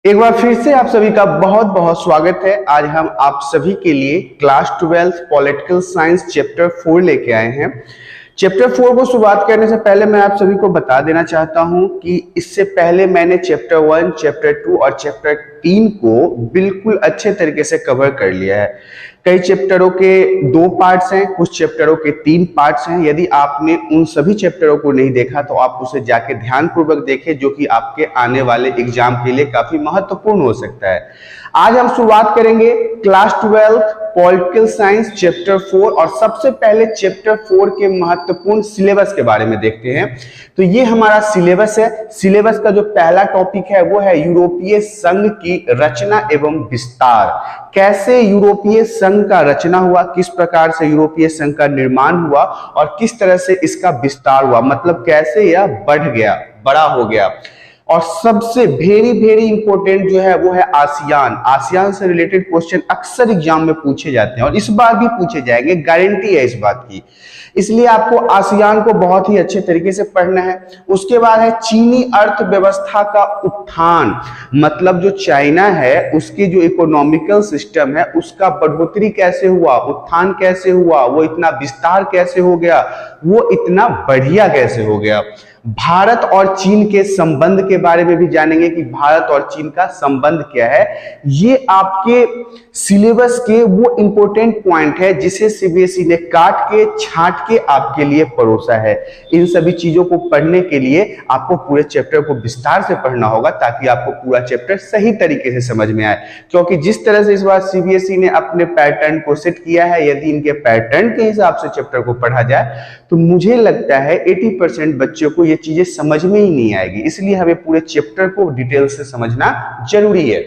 एक बार फिर से आप सभी का बहुत बहुत स्वागत है। आज हम आप सभी के लिए क्लास 12 पॉलिटिकल साइंस चैप्टर 4 लेके आए हैं। चैप्टर 4 को शुरुआत करने से पहले मैं आप सभी को बता देना चाहता हूं कि इससे पहले मैंने चैप्टर 1, चैप्टर 2 और चैप्टर 3 को बिल्कुल अच्छे तरीके से कवर कर लिया है। कई चैप्टरों के 2 पार्ट्स हैं, कुछ चैप्टरों के 3 पार्ट्स हैं। यदि आपने उन सभी चैप्टरों को नहीं देखा तो आप उसे जाके ध्यानपूर्वक देखें, जो कि आपके आने वाले एग्जाम के लिए काफी महत्वपूर्ण हो सकता है। आज हम शुरुआत करेंगे क्लास 12 पॉलिटिकल साइंस चैप्टर 4 और सबसे पहले चैप्टर 4 के महत्वपूर्ण सिलेबस के बारे में देखते हैं। तो ये हमारा सिलेबस है। सिलेबस का जो पहला टॉपिक है वो है यूरोपीय संघ की रचना एवं विस्तार। कैसे यूरोपीय संघ का रचना हुआ, किस प्रकार से यूरोपीय संघ का निर्माण हुआ और किस तरह से इसका विस्तार हुआ, मतलब कैसे यह बढ़ गया, बड़ा हो गया। और सबसे वेरी इंपॉर्टेंट जो है वो है आसियान। आसियान से रिलेटेड क्वेश्चन अक्सर एग्जाम में पूछे जाते हैं और इस बार भी पूछे जाएंगे, गारंटी है इस बात की। इसलिए आपको आसियान को बहुत ही अच्छे तरीके से पढ़ना है। उसके बाद है चीनी अर्थव्यवस्था का उत्थान, मतलब जो चाइना है उसकी जो इकोनॉमिकल सिस्टम है उसका बढ़ोतरी कैसे हुआ, उत्थान कैसे हुआ, वो इतना विस्तार कैसे हो गया, वो इतना बढ़िया कैसे हो गया। भारत और चीन के संबंध के बारे में भी जानेंगे कि भारत और चीन का संबंध क्या है। ये आपके सिलेबस के वो इंपॉर्टेंट पॉइंट है जिसे सीबीएसई ने काट के छांट के आपके लिए परोसा है। इन सभी चीजों को पढ़ने के लिए आपको पूरे चैप्टर को विस्तार से पढ़ना होगा ताकि आपको पूरा चैप्टर सही तरीके से समझ में आए। क्योंकि जिस तरह से इस बार सीबीएसई ने अपने पैटर्न को सेट किया है, यदि इनके पैटर्न के हिसाब से चैप्टर को पढ़ा जाए तो मुझे लगता है 80% बच्चों को ये चीजें समझ में ही नहीं आएगी। इसलिए हमें पूरे चैप्टर को डिटेल से समझना जरूरी है।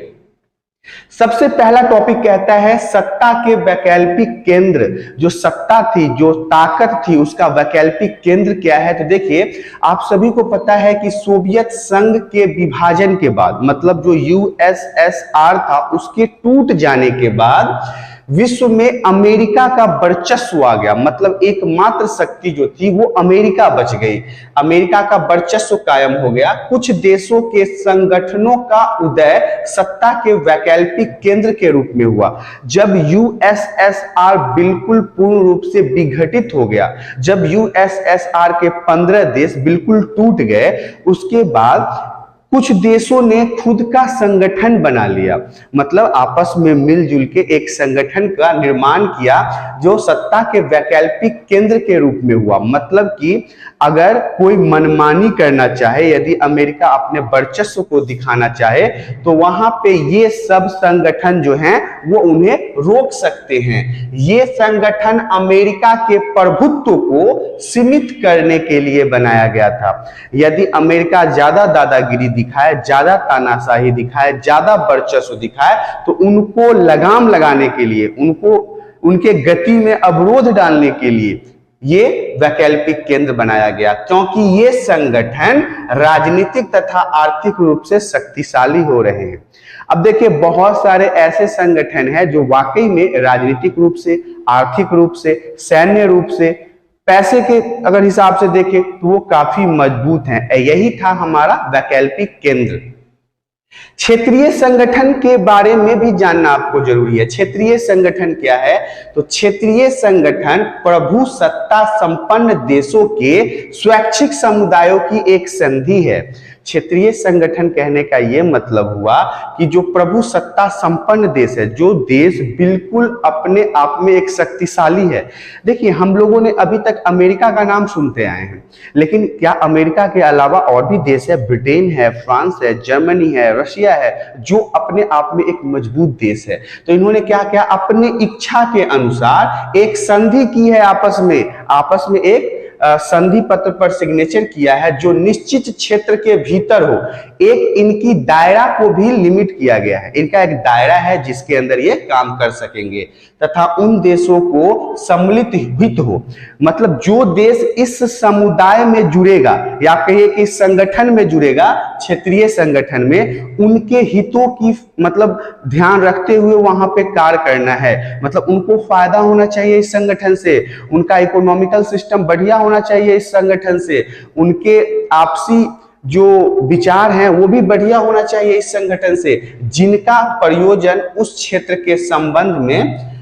सबसे पहला टॉपिक कहता है सत्ता के वैकल्पिक केंद्र। जो सत्ता थी, जो ताकत थी, उसका वैकल्पिक केंद्र क्या है। तो देखिए, आप सभी को पता है कि सोवियत संघ के विभाजन के बाद, मतलब जो यूएसएसआर था उसके टूट जाने के बाद विश्व में अमेरिका का वर्चस्व आ गया। मतलब एकमात्र शक्ति जो थी वो अमेरिका बच गई, अमेरिका का वर्चस्व कायम हो गया। कुछ देशों के संगठनों का उदय सत्ता के वैकल्पिक केंद्र के रूप में हुआ। जब यूएसएसआर बिल्कुल पूर्ण रूप से विघटित हो गया, जब यूएसएसआर के 15 देश बिल्कुल टूट गए, उसके बाद कुछ देशों ने खुद का संगठन बना लिया, मतलब आपस में मिलजुल के एक संगठन का निर्माण किया जो सत्ता के वैकल्पिक केंद्र के रूप में हुआ। मतलब कि अगर कोई मनमानी करना चाहे, यदि अमेरिका अपने वर्चस्व को दिखाना चाहे तो वहां पे ये सब संगठन जो हैं वो उन्हें रोक सकते हैं। ये संगठन अमेरिका के प्रभुत्व को सीमित करने के लिए बनाया गया था। यदि अमेरिका ज्यादा दादागिरी दिखाए, ज्यादा तानाशाही दिखाए, ज्यादा वर्चस्व दिखाए तो उनको लगाम लगाने के लिए, उनको उनके गति में अवरोध डालने के लिए ये वैकल्पिक केंद्र बनाया गया, क्योंकि ये संगठन राजनीतिक तथा आर्थिक रूप से शक्तिशाली हो रहे हैं। अब देखिए, बहुत सारे ऐसे संगठन हैं जो वाकई में राजनीतिक रूप से, आर्थिक रूप से, सैन्य रूप से, पैसे के अगर हिसाब से देखें तो वो काफी मजबूत हैं। यही था हमारा वैकल्पिक केंद्र। क्षेत्रीय संगठन के बारे में भी जानना आपको जरूरी है। क्षेत्रीय संगठन क्या है? तो क्षेत्रीय संगठन प्रभु सत्ता संपन्न देशों के स्वैच्छिक समुदायों की एक संधि है। क्षेत्रीय संगठन कहने का यह मतलब हुआ कि जो प्रभु सत्ता संपन्न देश है, जो देश बिल्कुल अपने आप में एक शक्तिशाली है। देखिए, हम लोगों ने अभी तक अमेरिका का नाम सुनते आए हैं, लेकिन क्या अमेरिका के अलावा और भी देश है? ब्रिटेन है, फ्रांस है, जर्मनी है, रशिया है, जो अपने आप में एक मजबूत देश है। तो इन्होंने क्या किया? अपनी इच्छा के अनुसार एक संधि की है, आपस में एक संधि पत्र पर सिग्नेचर किया है जो निश्चित क्षेत्र के भीतर हो। एक इनकी दायरा को भी लिमिट किया गया है, इनका एक दायरा है जिसके अंदर ये काम कर सकेंगे तथा उन देशों को सम्मिलित हित हो। मतलब जो देश इस समुदाय में जुड़ेगा या कहिए कि संगठन में जुड़ेगा, क्षेत्रीय संगठन में, उनके हितों की मतलब ध्यान रखते हुए वहां पे कार्य करना है। मतलब उनको फायदा होना चाहिए इस संगठन से, उनका इकोनॉमिकल सिस्टम बढ़िया होना चाहिए इस संगठन से, उनके आपसी जो विचार हैं वो भी बढ़िया होना चाहिए इस संगठन से, जिनका प्रयोजन उस क्षेत्र के संबंध में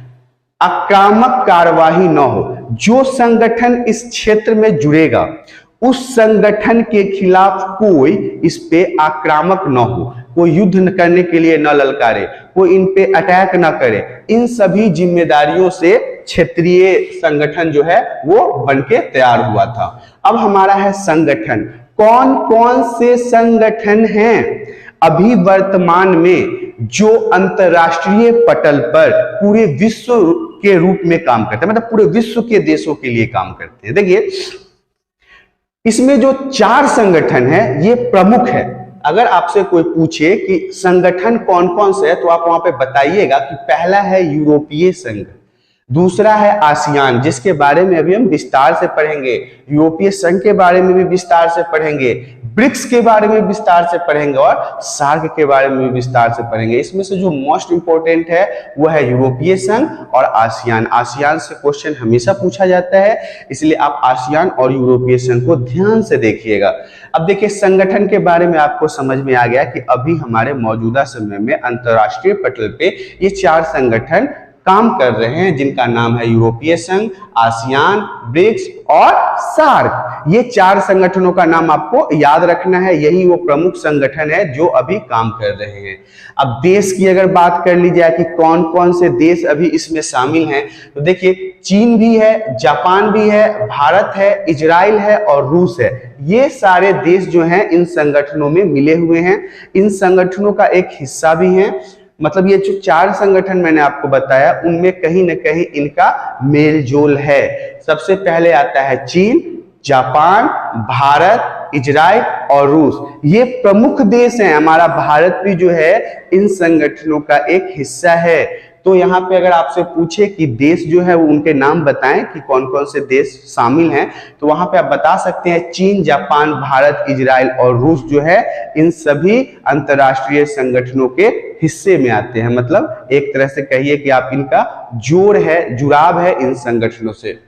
आक्रामक कार्यवाही न हो। जो संगठन इस क्षेत्र में जुड़ेगा उस संगठन के खिलाफ कोई इस पे आक्रामक न हो, कोई युद्ध न करने के लिए न ललकारे, कोई इन पे अटैक न करे। इन सभी जिम्मेदारियों से क्षेत्रीय संगठन जो है वो बनके तैयार हुआ था। अब हमारा है संगठन। कौन कौन से संगठन हैं अभी वर्तमान में जो अंतरराष्ट्रीय पटल पर पूरे विश्व के रूप में काम करते हैं, मतलब पूरे विश्व के देशों के लिए काम करते हैं। देखिए इसमें जो 4 संगठन हैं ये प्रमुख है। अगर आपसे कोई पूछे कि संगठन कौन कौन से है तो आप वहां पे बताइएगा कि पहला है यूरोपीय संघ, दूसरा है आसियान जिसके बारे में अभी हम विस्तार से पढ़ेंगे, यूरोपीय संघ के बारे में भी विस्तार से पढ़ेंगे, ब्रिक्स के बारे में विस्तार से पढ़ेंगे और सार्क के बारे में भी विस्तार से पढ़ेंगे। इसमें से जो मोस्ट इंपोर्टेंट है वो है यूरोपीय संघ और आसियान। आसियान से क्वेश्चन हमेशा पूछा जाता है, इसलिए आप आसियान और यूरोपीय संघ को ध्यान से देखिएगा। अब देखिए संगठन के बारे में आपको समझ में आ गया कि अभी हमारे मौजूदा समय में अंतरराष्ट्रीय पटल पे ये 4 संगठन काम कर रहे हैं, जिनका नाम है यूरोपीय संघ, आसियान, ब्रिक्स और सार्क। ये 4 संगठनों का नाम आपको याद रखना है, यही वो प्रमुख संगठन है जो अभी काम कर रहे हैं। अब देश की अगर बात कर ली जाए कि कौन कौन से देश अभी इसमें शामिल हैं, तो देखिए चीन भी है, जापान भी है, भारत है, इजराइल है और रूस है। ये सारे देश जो हैं इन संगठनों में मिले हुए हैं, इन संगठनों का एक हिस्सा भी हैं। मतलब ये जो 4 संगठन मैंने आपको बताया उनमें कहीं ना कहीं इनका मेल जोल है। सबसे पहले आता है चीन, जापान, भारत, इजराइल और रूस। ये प्रमुख देश हैं। हमारा भारत भी जो है इन संगठनों का एक हिस्सा है। तो यहाँ पे अगर आपसे पूछे कि देश जो है वो उनके नाम बताएं कि कौन कौन से देश शामिल हैं, तो वहां पे आप बता सकते हैं चीन, जापान, भारत, इजराइल और रूस जो है इन सभी अंतरराष्ट्रीय संगठनों के हिस्से में आते हैं। मतलब एक तरह से कहिए कि आप इनका जोड़ है, जुड़ाव है इन संगठनों से।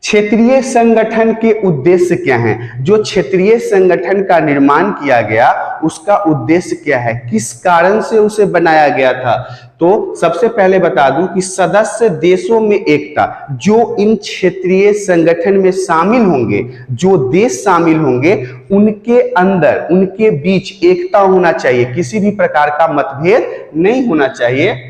क्षेत्रीय संगठन के उद्देश्य क्या हैं? जो क्षेत्रीय संगठन का निर्माण किया गया उसका उद्देश्य क्या है, किस कारण से उसे बनाया गया था? तो सबसे पहले बता दूं कि सदस्य देशों में एकता, जो इन क्षेत्रीय संगठन में शामिल होंगे, जो देश शामिल होंगे, उनके अंदर, उनके बीच एकता होना चाहिए, किसी भी प्रकार का मतभेद नहीं होना चाहिए।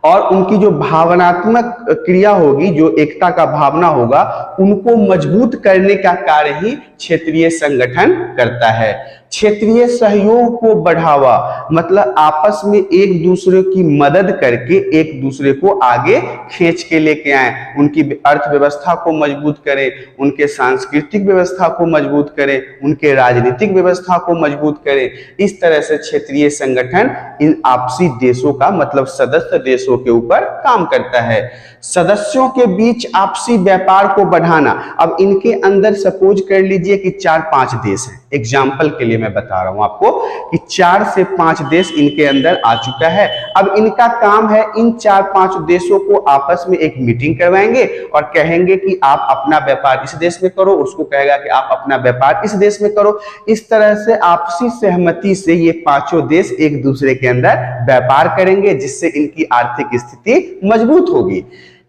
और उनकी जो भावनात्मक क्रिया होगी, जो एकता का भावना होगा, उनको मजबूत करने का कार्य ही क्षेत्रीय संगठन करता है। क्षेत्रीय सहयोग को बढ़ावा, मतलब आपस में एक दूसरे की मदद करके एक दूसरे को आगे खींच के लेके आए, उनकी अर्थव्यवस्था को मजबूत करें, उनके सांस्कृतिक व्यवस्था को मजबूत करें, उनके राजनीतिक व्यवस्था को मजबूत करें। इस तरह से क्षेत्रीय संगठन इन आपसी देशों का, मतलब सदस्य देशों के ऊपर काम करता है। सदस्यों के बीच आपसी व्यापार को बढ़ाना। अब इनके अंदर सपोज कर लीजिए कि 4-5 देश हैं, एग्जाम्पल के लिए मैं बता रहा हूं आपको कि 4 से 5 देश इनके अंदर आ चुका है। अब इनका काम है इन 4-5 देशों को आपस में एक मीटिंग करवाएंगे और कहेंगे कि आप अपना व्यापार इस देश में करो, उसको कहेगा कि आप अपना व्यापार इस देश में करो। इस तरह से आपसी सहमति से ये 5 देश एक दूसरे के अंदर व्यापार करेंगे, जिससे इनकी आर्थिक स्थिति मजबूत होगी।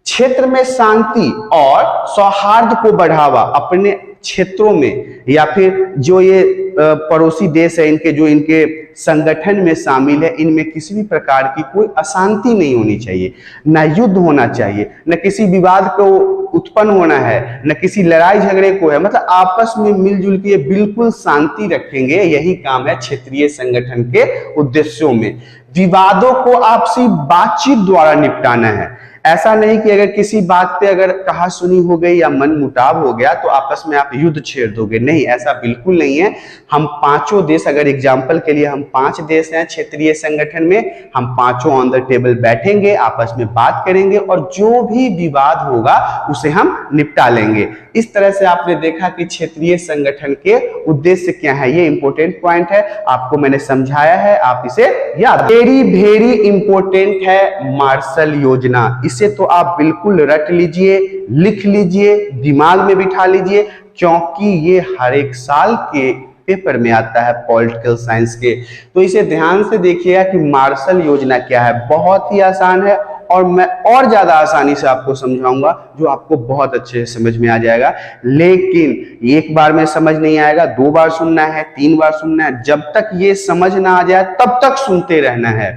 क्षेत्र में शांति और सौहार्द को बढ़ावा, अपने क्षेत्रों में या फिर जो ये पड़ोसी देश है इनके, जो इनके संगठन में शामिल है, इनमें किसी भी प्रकार की कोई अशांति नहीं होनी चाहिए, न युद्ध होना चाहिए, न किसी विवाद को उत्पन्न होना है, न किसी लड़ाई झगड़े को है। मतलब आपस में मिलजुल के बिल्कुल शांति रखेंगे, यही काम है क्षेत्रीय संगठन के उद्देश्यों में। विवादों को आपसी बातचीत द्वारा निपटाना है। ऐसा नहीं कि अगर किसी बात पे अगर कहा सुनी हो गई या मन मुटाव हो गया तो आपस में आप युद्ध छेड़ दोगे, नहीं, ऐसा बिल्कुल नहीं है। हम 5 देश, अगर एग्जाम्पल के लिए हम 5 देश हैं क्षेत्रीय संगठन में, हम 5 ऑन द टेबल बैठेंगे, आपस में बात करेंगे और जो भी विवाद होगा उसे हम निपटा लेंगे। इस तरह से आपने देखा कि क्षेत्रीय संगठन के उद्देश्य क्या है, ये इंपॉर्टेंट पॉइंट है, आपको मैंने समझाया है, आप इसे याद। वेरी इंपॉर्टेंट है मार्शल योजना। इसे तो आप बिल्कुल रट लीजिए, लिख लीजिए, दिमाग में बिठा लीजिए, क्योंकि ये हर एक साल के पेपर में आता है पॉलिटिकल साइंस के। तो इसे ध्यान से देखिएगा कि मार्शल योजना क्या है। बहुत ही आसान है और मैं और ज्यादा आसानी से आपको समझाऊंगा जो आपको बहुत अच्छे से समझ में आ जाएगा। लेकिन एक बार में समझ नहीं आएगा, 2 बार सुनना है, 3 बार सुनना है, जब तक ये समझ ना आ जाए तब तक सुनते रहना है।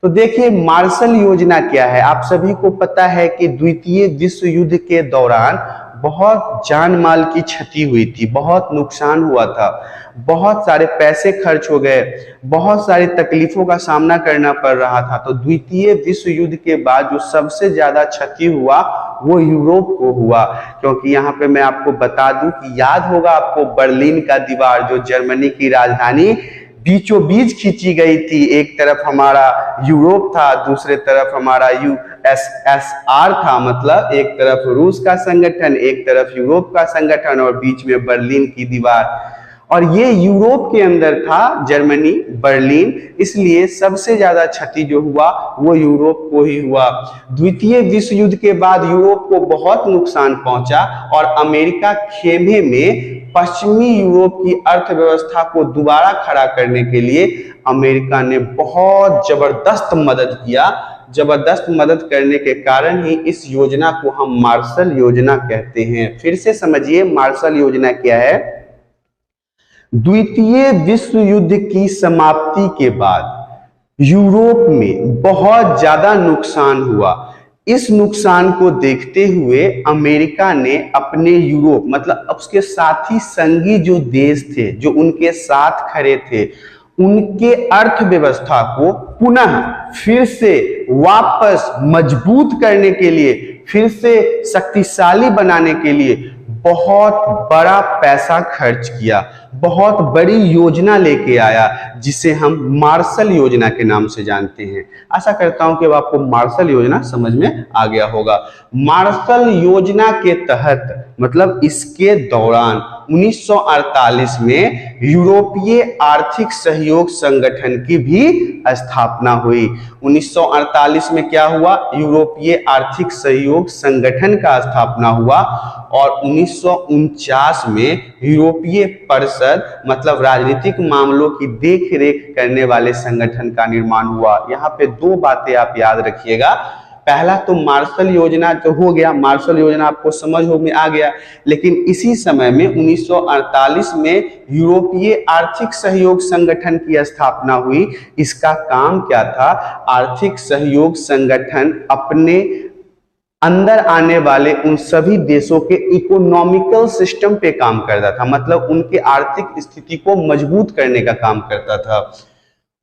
तो देखिए मार्शल योजना क्या है। आप सभी को पता है कि द्वितीय विश्व युद्ध के दौरान बहुत जान माल की क्षति हुई थी, बहुत नुकसान हुआ था, बहुत सारे पैसे खर्च हो गए, बहुत सारी तकलीफों का सामना करना पड़ रहा था। तो द्वितीय विश्व युद्ध के बाद जो सबसे ज्यादा क्षति हुआ वो यूरोप को हुआ। क्योंकि यहाँ पे मैं आपको बता दूं कि याद होगा आपको बर्लिन का दीवार, जो जर्मनी की राजधानी बीचों बीच खींची गई थी। एक तरफ हमारा यूरोप था, दूसरे तरफ हमारा यूएसएसआर था, मतलब एक तरफ रूस का संगठन, एक तरफ यूरोप का संगठन और बीच में बर्लिन की दीवार। और ये यूरोप के अंदर था, जर्मनी, बर्लिन, इसलिए सबसे ज्यादा क्षति जो हुआ वो यूरोप को ही हुआ। द्वितीय विश्व युद्ध के बाद यूरोप को बहुत नुकसान पहुंचा और अमेरिका खेमे में पश्चिमी यूरोप की अर्थव्यवस्था को दोबारा खड़ा करने के लिए अमेरिका ने बहुत जबरदस्त मदद किया। जबरदस्त मदद करने के कारण ही इस योजना को हम मार्शल योजना कहते हैं। फिर से समझिए मार्शल योजना क्या है। द्वितीय विश्व युद्ध की समाप्ति के बाद यूरोप में बहुत ज्यादा नुकसान हुआ। इस नुकसान को देखते हुए अमेरिका ने अपने यूरोप, मतलब उसके साथी संगी जो देश थे, जो उनके साथ खड़े थे, उनके अर्थव्यवस्था को पुनः फिर से वापस मजबूत करने के लिए, फिर से शक्तिशाली बनाने के लिए बहुत बड़ा पैसा खर्च किया, बहुत बड़ी योजना लेके आया, जिसे हम मार्शल योजना के नाम से जानते हैं। आशा करता हूं कि अब आपको मार्शल योजना समझ में आ गया होगा। मार्शल योजना के तहत, मतलब इसके दौरान 1948 में यूरोपीय आर्थिक सहयोग संगठन की भी स्थापना हुई। 1948 में क्या हुआ? यूरोपीय आर्थिक सहयोग संगठन का स्थापना हुआ और 1949 में यूरोपीय परिषद, मतलब राजनीतिक मामलों की देखरेख करने वाले संगठन का निर्माण हुआ। यहाँ पे 2 बातें आप याद रखिएगा। पहला तो मार्शल योजना तो हो गया, मार्शल योजना आपको समझ में आ गया। लेकिन इसी समय में 1948 में यूरोपीय आर्थिक सहयोग संगठन की स्थापना हुई। इसका काम क्या था? आर्थिक सहयोग संगठन अपने अंदर आने वाले उन सभी देशों के इकोनॉमिकल सिस्टम पे काम करता था, मतलब उनके आर्थिक स्थिति को मजबूत करने का काम करता था।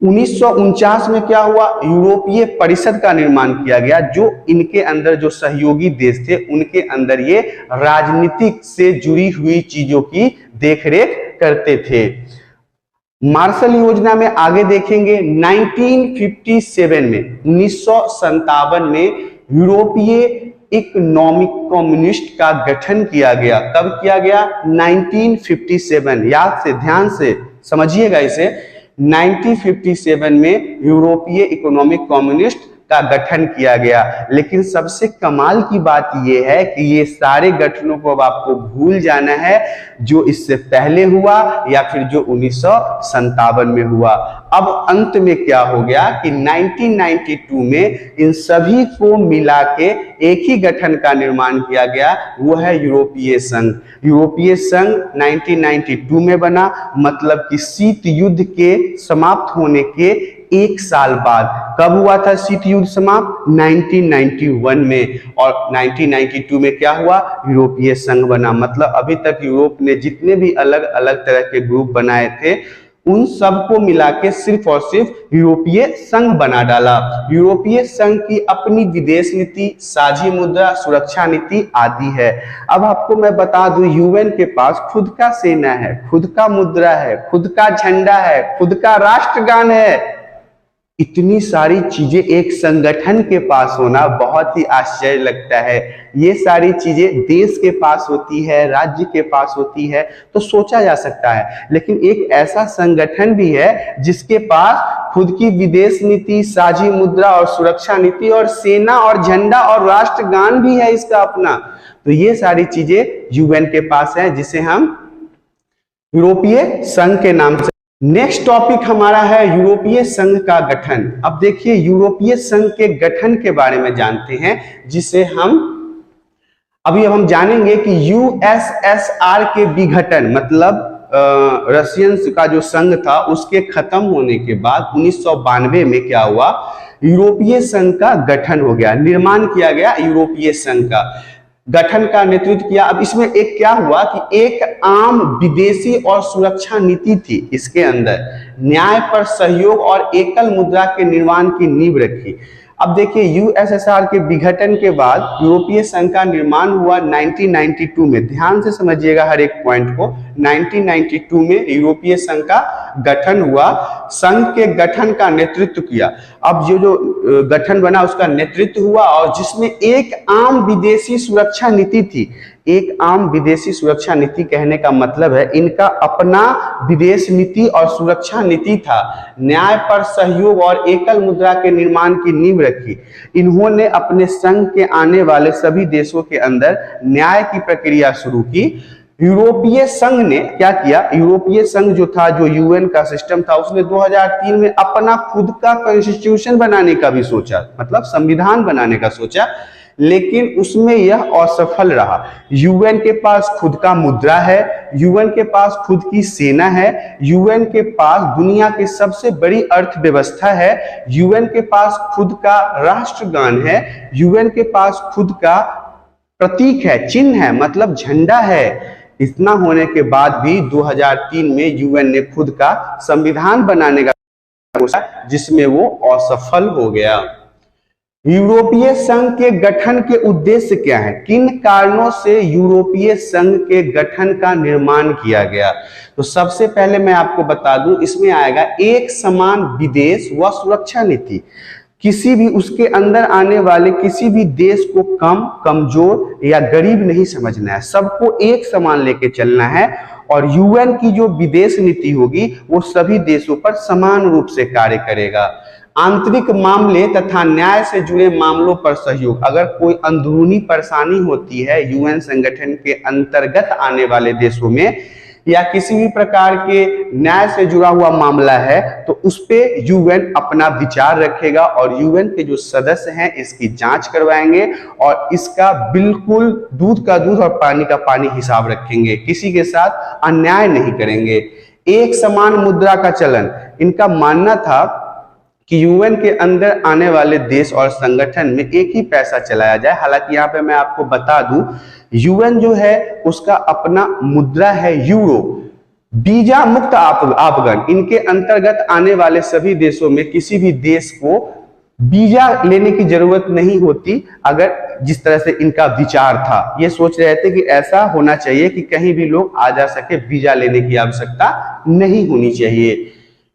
1949 में क्या हुआ? यूरोपीय परिषद का निर्माण किया गया, जो इनके अंदर जो सहयोगी देश थे उनके अंदर ये राजनीतिक से जुड़ी हुई चीजों की देखरेख करते थे। मार्शल योजना में आगे देखेंगे 1957 में, 1957 में यूरोपीय इकोनॉमिक कम्युनिस्ट का गठन किया गया। कब किया गया? 1957। याद से, ध्यान से समझिएगा इसे। 1957 में यूरोपीय इकोनॉमिक कम्युनिस्ट का गठन किया गया। लेकिन सबसे कमाल की बात यह है कि ये सारे गठनों को अब आपको भूल जाना है, जो इससे पहले हुआ या फिर जो 1957 में हुआ। अब अंत में क्या हो गया कि 1992 में इन सभी को मिला के एक ही गठन का निर्माण किया गया, वो है यूरोपीय संघ। यूरोपीय संघ 1992 में बना, मतलब कि शीत युद्ध के समाप्त होने के 1 साल बाद। कब हुआ था शीत युद्ध समाप्त? 1991 में। और 1992 में क्या हुआ? यूरोपीय संघ बना। मतलब अभी तक यूरोप ने जितने भी अलग अलग तरह के ग्रुप बनाए थे, उन सबको मिला के सिर्फ और सिर्फ यूरोपीय संघ बना डाला। यूरोपीय संघ की अपनी विदेश नीति, साझी मुद्रा, सुरक्षा नीति आदि है। अब आपको मैं बता दूं, यूएन के पास खुद का सेना है, खुद का मुद्रा है, खुद का झंडा है, खुद का राष्ट्रगान है। इतनी सारी चीजें एक संगठन के पास होना बहुत ही आश्चर्य लगता है। ये सारी चीजें देश के पास होती है, राज्य के पास होती है तो सोचा जा सकता है, लेकिन एक ऐसा संगठन भी है जिसके पास खुद की विदेश नीति, साझी मुद्रा और सुरक्षा नीति और सेना और झंडा और राष्ट्रगान भी है इसका अपना। तो ये सारी चीजें यूएन के पास है, जिसे हम यूरोपीय संघ के नाम से। नेक्स्ट टॉपिक हमारा है यूरोपीय संघ का गठन। अब देखिए यूरोपीय संघ के गठन के बारे में जानते हैं, जिसे अब हम जानेंगे कि यूएसएसआर के विघटन मतलब रशियन का जो संघ था उसके खत्म होने के बाद 1992 में क्या हुआ, यूरोपीय संघ का गठन हो गया, निर्माण किया गया यूरोपीय संघ का। गठन का नेतृत्व किया। अब इसमें एक क्या हुआ कि एक आम विदेशी और सुरक्षा नीति थी, इसके अंदर न्याय पर सहयोग और एकल मुद्रा के निर्माण की नींव रखी। अब देखिए यूएसएसआर के विघटन के बाद यूरोपीय संघ का निर्माण हुआ 1992 में। ध्यान से समझिएगा हर एक पॉइंट को। 1992 में यूरोपीय संघ का गठन हुआ। संघ के गठन का नेतृत्व किया। अब जो गठन बना उसका नेतृत्व हुआ, और जिसमें एक आम विदेशी सुरक्षा नीति थी। एक आम विदेशी सुरक्षा नीति कहने का मतलब है इनका अपना विदेश नीति और सुरक्षा नीति था। न्याय पर सहयोग और एकल मुद्रा के निर्माण की नींव रखी। इन्होंने अपने संघ के आने वाले सभी देशों के अंदर न्याय की प्रक्रिया शुरू की। यूरोपीय संघ ने क्या किया, यूरोपीय संघ जो था, जो यूएन का सिस्टम था, उसने 2003 में अपना खुद का कॉन्स्टिट्यूशन बनाने का भी सोचा, मतलब संविधान बनाने का सोचा, लेकिन उसमें यह असफल रहा। यूएन के पास खुद का मुद्रा है, यूएन के पास खुद की सेना है, यूएन के पास दुनिया की सबसे बड़ी अर्थव्यवस्था है, यूएन के पास खुद का राष्ट्रगान है, यूएन के पास खुद का प्रतीक है, चिन्ह है, मतलब झंडा है। इतना होने के बाद भी 2003 में यूएन ने खुद का संविधान बनाने का सोचा, जिसमें वो असफल हो गया। यूरोपीय संघ के गठन के उद्देश्य क्या है, किन कारणों से यूरोपीय संघ के गठन का निर्माण किया गया? तो सबसे पहले मैं आपको बता दूं, इसमें आएगा एक समान विदेश व सुरक्षा नीति। किसी भी उसके अंदर आने वाले किसी भी देश को कम, कमजोर या गरीब नहीं समझना है, सबको एक समान लेके चलना है। और यूएन की जो विदेश नीति होगी वो सभी देशों पर समान रूप से कार्य करेगा। आंतरिक मामले तथा न्याय से जुड़े मामलों पर सहयोग। अगर कोई अंदरूनी परेशानी होती है यूएन संगठन के अंतर्गत आने वाले देशों में, या किसी भी प्रकार के न्याय से जुड़ा हुआ मामला है, तो उस पे यूएन अपना विचार रखेगा और यूएन के जो सदस्य हैं इसकी जांच करवाएंगे और इसका बिल्कुल दूध का दूध और पानी का पानी हिसाब रखेंगे, किसी के साथ अन्याय नहीं करेंगे। एक समान मुद्रा का चलन। इनका मानना था कि यूएन के अंदर आने वाले देश और संगठन में एक ही पैसा चलाया जाए। हालांकि यहाँ पे मैं आपको बता दूं, यूएन जो है उसका अपना मुद्रा है यूरो। वीजा मुक्त आफगन, इनके अंतर्गत आने वाले सभी देशों में किसी भी देश को वीजा लेने की जरूरत नहीं होती। अगर जिस तरह से इनका विचार था, ये सोच रहे थे कि ऐसा होना चाहिए कि कहीं भी लोग आ जा सके, वीजा लेने की आवश्यकता नहीं होनी चाहिए।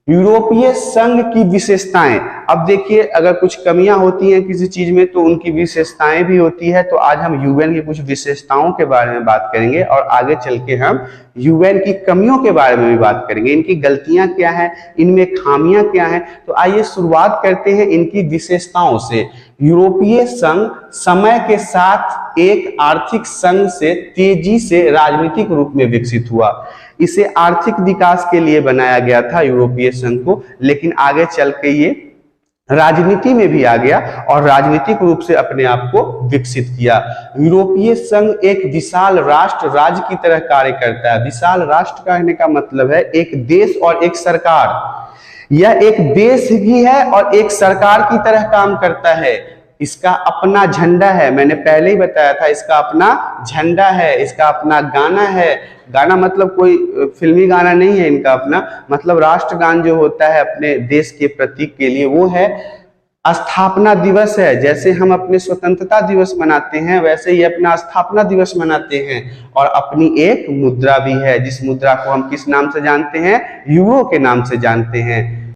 यूरोपीय संघ की विशेषताएं। अब देखिए अगर कुछ कमियां होती हैं किसी चीज में तो उनकी विशेषताएं भी होती है। तो आज हम यूएन की कुछ विशेषताओं के बारे में बात करेंगे और आगे चल के हम यूएन की कमियों के बारे में भी बात करेंगे। इनकी गलतियां क्या हैं, इनमें खामियां क्या हैं। तो आइए शुरुआत करते हैं इनकी विशेषताओं से। यूरोपीय संघ समय के साथ एक आर्थिक संघ से तेजी से राजनीतिक रूप में विकसित हुआ। इसे आर्थिक विकास के लिए बनाया गया था यूरोपीय संघ को, लेकिन आगे चल के ये राजनीति में भी आ गया और राजनीतिक रूप से अपने आप को विकसित किया। यूरोपीय संघ एक विशाल राष्ट्र राज्य की तरह कार्य करता है। विशाल राष्ट्र कहने का मतलब है एक देश और एक सरकार। यह एक देश भी है और एक सरकार की तरह काम करता है। इसका अपना झंडा है, मैंने पहले ही बताया था, इसका अपना झंडा है, इसका अपना गाना है। गाना मतलब कोई फिल्मी गाना नहीं है, इनका अपना मतलब राष्ट्रगान जो होता है अपने देश के प्रतीक के लिए, वो है स्थापना दिवस है। जैसे हम अपने स्वतंत्रता दिवस मनाते हैं वैसे ही अपना स्थापना दिवस मनाते हैं। और अपनी एक मुद्रा भी है, जिस मुद्रा को हम किस नाम से जानते हैं, यूरो के नाम से जानते हैं।